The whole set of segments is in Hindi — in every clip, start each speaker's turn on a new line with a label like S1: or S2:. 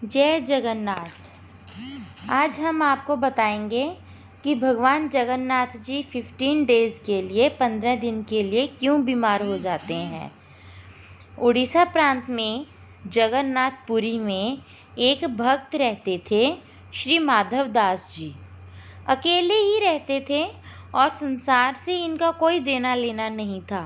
S1: जय जगन्नाथ। आज हम आपको बताएंगे कि भगवान जगन्नाथ जी 15 डेज के लिए 15 दिन के लिए क्यों बीमार हो जाते हैं। उड़ीसा प्रांत में जगन्नाथपुरी में एक भक्त रहते थे, श्री माधव दास जी। अकेले ही रहते थे और संसार से इनका कोई देना लेना नहीं था।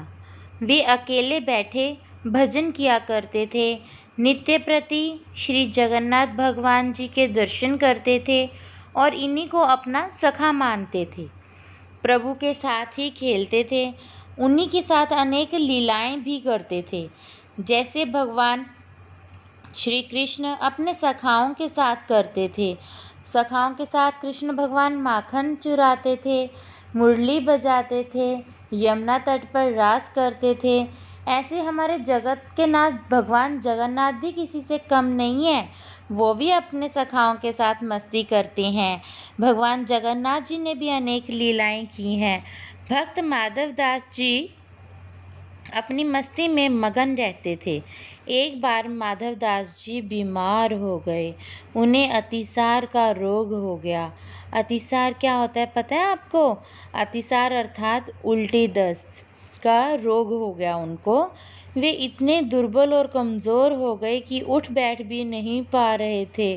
S1: वे अकेले बैठे भजन किया करते थे, नित्य प्रति श्री जगन्नाथ भगवान जी के दर्शन करते थे और इन्हीं को अपना सखा मानते थे। प्रभु के साथ ही खेलते थे, उन्हीं के साथ अनेक लीलाएं भी करते थे। जैसे भगवान श्री कृष्ण अपने सखाओं के साथ करते थे। सखाओं के साथ कृष्ण भगवान माखन चुराते थे, मुरली बजाते थे, यमुना तट पर रास करते थे। ऐसे हमारे जगत के नाथ भगवान जगन्नाथ भी किसी से कम नहीं है। वो भी अपने सखाओं के साथ मस्ती करते हैं। भगवान जगन्नाथ जी ने भी अनेक लीलाएं की हैं। भक्त माधव दास जी अपनी मस्ती में मगन रहते थे। एक बार माधव दास जी बीमार हो गए। उन्हें अतिसार का रोग हो गया। अतिसार क्या होता है पता है आपको? अतिसार अर्थात उल्टी दस्त का रोग हो गया उनको। वे इतने दुर्बल और कमज़ोर हो गए कि उठ बैठ भी नहीं पा रहे थे।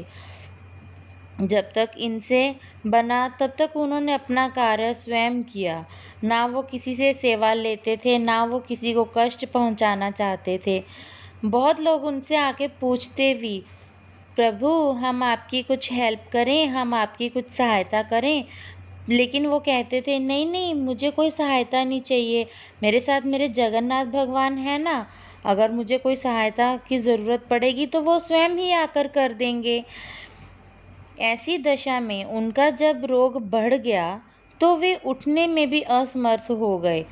S1: जब तक इनसे बना तब तक उन्होंने अपना कार्य स्वयं किया। ना वो किसी से सेवा लेते थे, ना वो किसी को कष्ट पहुंचाना चाहते थे। बहुत लोग उनसे आके पूछते भी, प्रभु हम आपकी कुछ हेल्प करें, हम आपकी कुछ सहायता करें। लेकिन वो कहते थे नहीं नहीं, मुझे कोई सहायता नहीं चाहिए। मेरे साथ मेरे जगन्नाथ भगवान है ना। अगर मुझे कोई सहायता की ज़रूरत पड़ेगी तो वो स्वयं ही आकर कर देंगे। ऐसी दशा में उनका जब रोग बढ़ गया तो वे उठने में भी असमर्थ हो गए।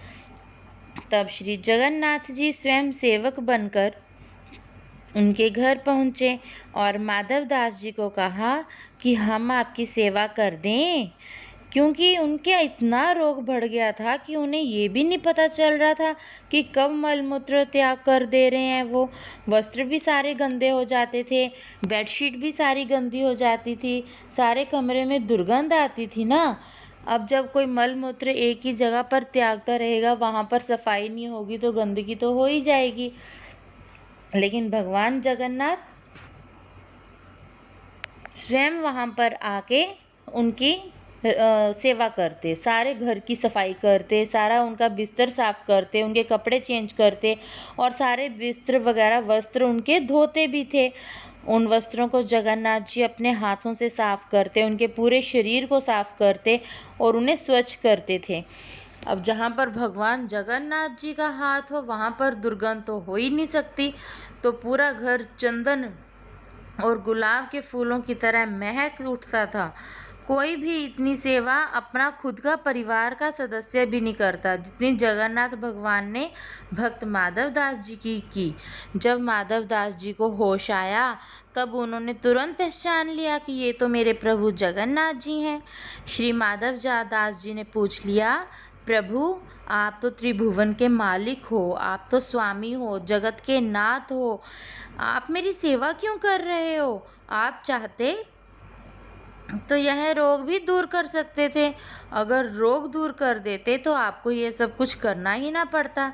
S1: तब श्री जगन्नाथ जी स्वयं सेवक बनकर उनके घर पहुँचे और माधव दास जी को कहा कि हम आपकी सेवा कर दें, क्योंकि उनके इतना रोग बढ़ गया था कि उन्हें ये भी नहीं पता चल रहा था कि कब मलमूत्र त्याग कर दे रहे हैं। वो वस्त्र भी सारे गंदे हो जाते थे, बेडशीट भी सारी गंदी हो जाती थी, सारे कमरे में दुर्गंध आती थी ना। अब जब कोई मलमूत्र एक ही जगह पर त्यागता रहेगा, वहाँ पर सफाई नहीं होगी तो गंदगी तो हो ही जाएगी। लेकिन भगवान जगन्नाथ स्वयं वहाँ पर आके उनकी सेवा करते, सारे घर की सफाई करते, सारा उनका बिस्तर साफ करते, उनके कपड़े चेंज करते और सारे बिस्तर वगैरह वस्त्र उनके धोते भी थे। उन वस्त्रों को जगन्नाथ जी अपने हाथों से साफ करते, उनके पूरे शरीर को साफ करते और उन्हें स्वच्छ करते थे। अब जहाँ पर भगवान जगन्नाथ जी का हाथ हो वहाँ पर दुर्गंध तो हो ही नहीं सकती। तो पूरा घर चंदन और गुलाब के फूलों की तरह महक उठता था। कोई भी इतनी सेवा अपना खुद का परिवार का सदस्य भी नहीं करता जितनी जगन्नाथ भगवान ने भक्त माधव दास जी की। जब माधव दास जी को होश आया तब उन्होंने तुरंत पहचान लिया कि ये तो मेरे प्रभु जगन्नाथ जी हैं। श्री माधव दास जी ने पूछ लिया, प्रभु आप तो त्रिभुवन के मालिक हो, आप तो स्वामी हो, जगत के नाथ हो, आप मेरी सेवा क्यों कर रहे हो? आप चाहते तो यह रोग भी दूर कर सकते थे। अगर रोग दूर कर देते तो आपको ये सब कुछ करना ही ना पड़ता।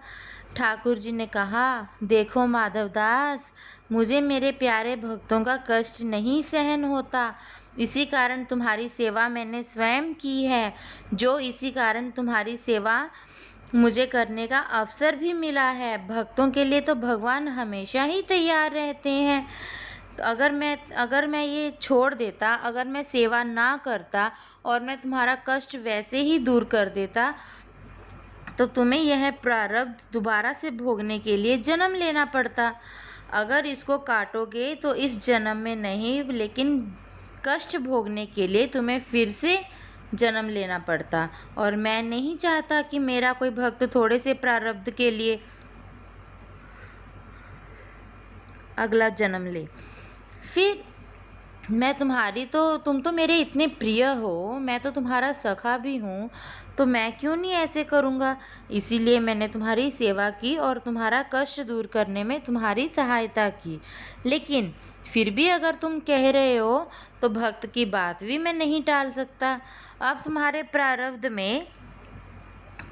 S1: ठाकुर जी ने कहा, देखो माधवदास, मुझे मेरे प्यारे भक्तों का कष्ट नहीं सहन होता। इसी कारण तुम्हारी सेवा मैंने स्वयं की है। जो इसी कारण तुम्हारी सेवा मुझे करने का अवसर भी मिला है। भक्तों के लिए तो भगवान हमेशा ही तैयार रहते हैं। तो अगर मैं ये छोड़ देता, अगर मैं सेवा ना करता और मैं तुम्हारा कष्ट वैसे ही दूर कर देता तो तुम्हें यह प्रारब्ध दोबारा से भोगने के लिए जन्म लेना पड़ता। अगर इसको काटोगे तो इस जन्म में नहीं, लेकिन कष्ट भोगने के लिए तुम्हें फिर से जन्म लेना पड़ता। और मैं नहीं चाहता कि मेरा कोई भक्त थोड़े से प्रारब्ध के लिए अगला जन्म ले। फिर मैं तुम्हारी तो तुम तो मेरे इतने प्रिय हो, मैं तो तुम्हारा सखा भी हूँ, तो मैं क्यों नहीं ऐसे करूँगा। इसीलिए मैंने तुम्हारी सेवा की और तुम्हारा कष्ट दूर करने में तुम्हारी सहायता की। लेकिन फिर भी अगर तुम कह रहे हो तो भक्त की बात भी मैं नहीं टाल सकता। अब तुम्हारे प्रारब्ध में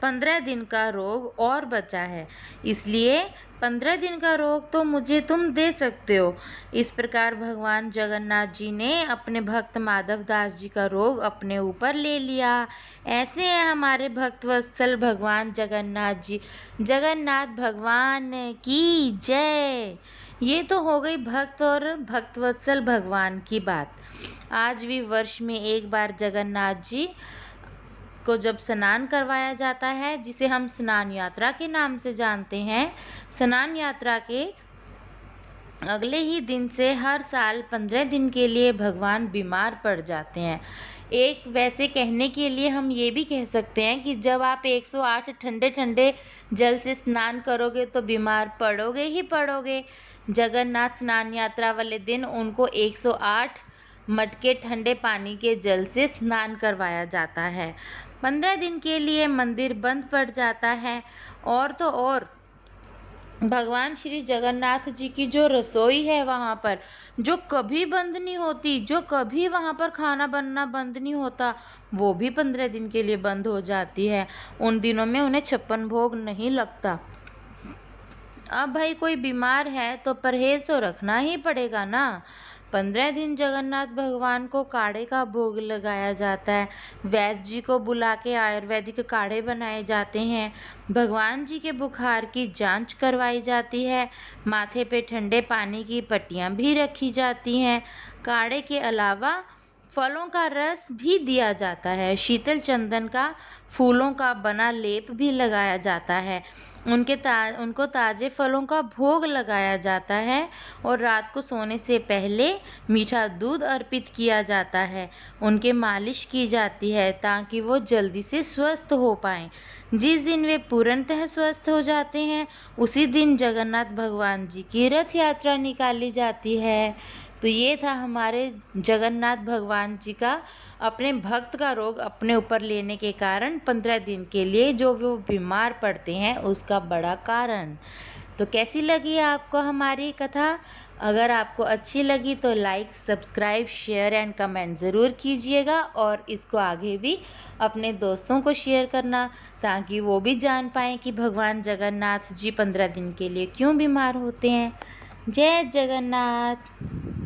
S1: 15 दिन का रोग और बचा है, इसलिए 15 दिन का रोग तो मुझे तुम दे सकते हो। इस प्रकार भगवान जगन्नाथ जी ने अपने भक्त माधव दास जी का रोग अपने ऊपर ले लिया। ऐसे हैं हमारे भक्त वत्सल भगवान जगन्नाथ जी। जगन्नाथ भगवान की जय। ये तो हो गई भक्त और भक्त वत्सल भगवान की बात। आज भी वर्ष में एक बार जगन्नाथ जी को जब स्नान करवाया जाता है, जिसे हम स्नान यात्रा के नाम से जानते हैं, स्नान यात्रा के अगले ही दिन से हर साल 15 दिन के लिए भगवान बीमार पड़ जाते हैं। एक वैसे कहने के लिए हम ये भी कह सकते हैं कि जब आप 108 ठंडे ठंडे जल से स्नान करोगे तो बीमार पड़ोगे ही पड़ोगे। जगन्नाथ स्नान यात्रा वाले दिन उनको 108 मटके ठंडे पानी के जल से स्नान करवाया जाता है। 15 दिन के लिए मंदिर बंद पड़ जाता है। और तो और भगवान श्री जगन्नाथ जी की जो रसोई है वहाँ पर, जो कभी बंद नहीं होती, जो कभी वहाँ पर खाना बनना बंद नहीं होता, वो भी 15 दिन के लिए बंद हो जाती है। उन दिनों में उन्हें 56 भोग नहीं लगता। अब भाई कोई बीमार है तो परहेज तो रखना ही पड़ेगा ना। 15 दिन जगन्नाथ भगवान को काढ़े का भोग लगाया जाता है। वैद्य जी को बुला के आयुर्वेदिक काढ़े बनाए जाते हैं। भगवान जी के बुखार की जांच करवाई जाती है। माथे पे ठंडे पानी की पट्टियाँ भी रखी जाती हैं। काढ़े के अलावा फलों का रस भी दिया जाता है। शीतल चंदन का फूलों का बना लेप भी लगाया जाता है। उनको ताज़े फलों का भोग लगाया जाता है और रात को सोने से पहले मीठा दूध अर्पित किया जाता है। उनके मालिश की जाती है ताकि वो जल्दी से स्वस्थ हो पाएं। जिस दिन वे पूर्णतः स्वस्थ हो जाते हैं, उसी दिन जगन्नाथ भगवान जी की रथ यात्रा निकाली जाती है। तो ये था हमारे जगन्नाथ भगवान जी का अपने भक्त का रोग अपने ऊपर लेने के कारण 15 दिन के लिए जो वो बीमार पड़ते हैं उसका बड़ा कारण। तो कैसी लगी आपको हमारी कथा? अगर आपको अच्छी लगी तो like, subscribe, share and comment ज़रूर कीजिएगा और इसको आगे भी अपने दोस्तों को शेयर करना ताकि वो भी जान पाएँ कि भगवान जगन्नाथ जी 15 दिन के लिए क्यों बीमार होते हैं। जय जगन्नाथ।